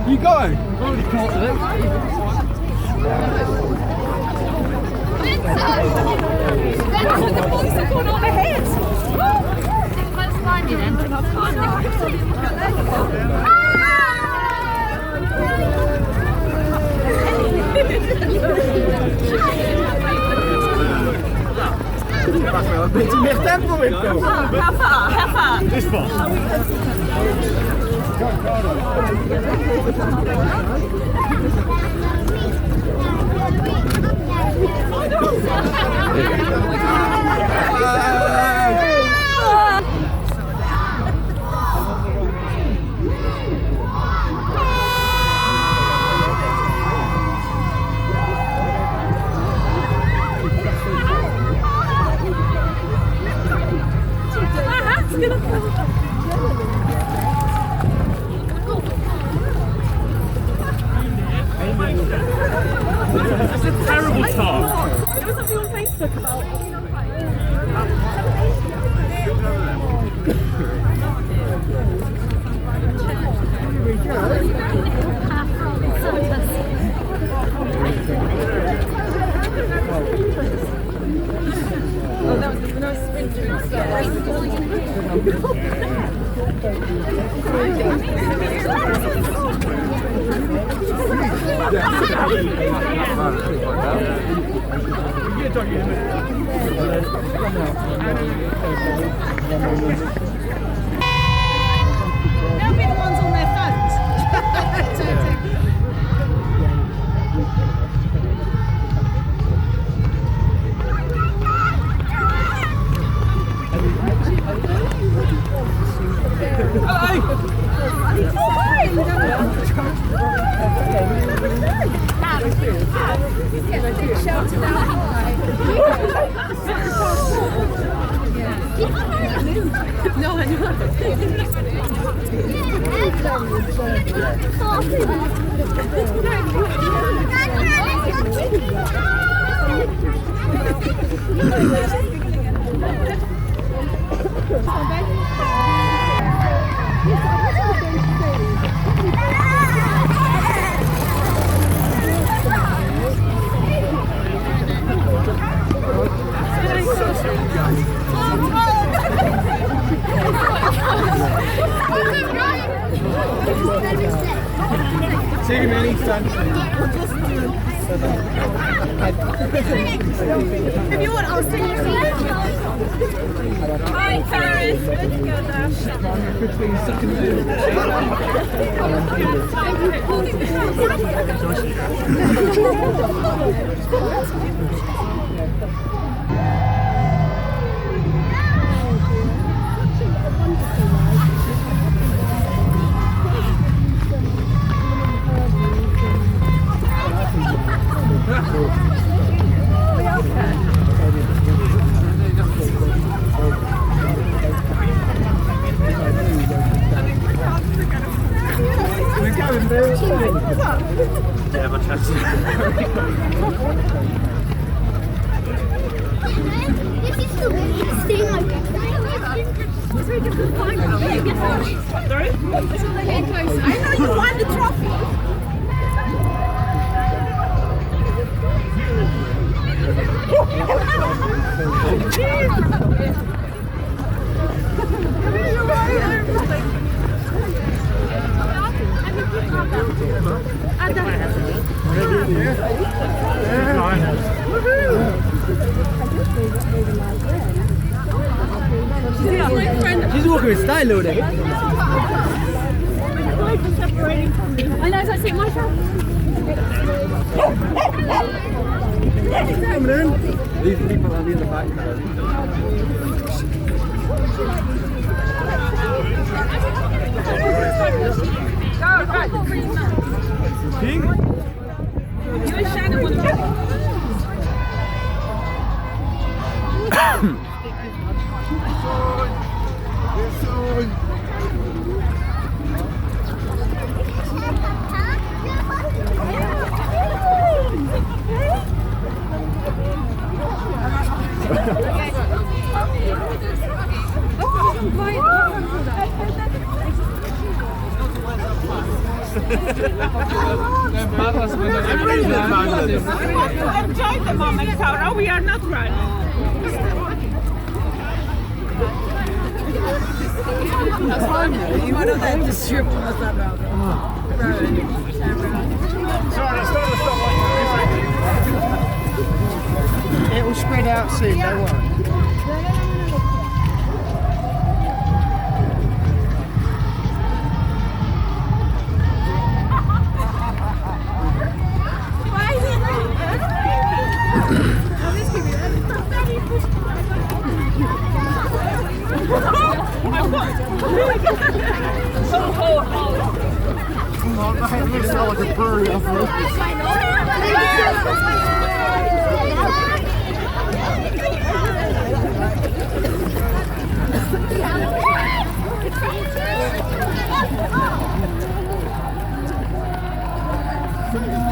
You go! I've already caught it. The boys have gone on ahead. Let's find you then. Beetje meer tempo in toch? How far? This far. It's a terrible start. There was something on Facebook about. Oh, that was no sprint They'll be the ones on their phones. No, I Take me anytime. If you want, I'll sing you some. Hi, Paris. Let's go there. Yeah, but that's This is the staying like Sorry? I know you won the trophy. She's walking with style, though. I know, so I see myself. Coming in. These people are in the back now. King? You and Shannon want to enjoy the moment, Sarah. We are not running. You want to let the strip us about It will spread out soon, don't worry. Oh, it looks like a bird.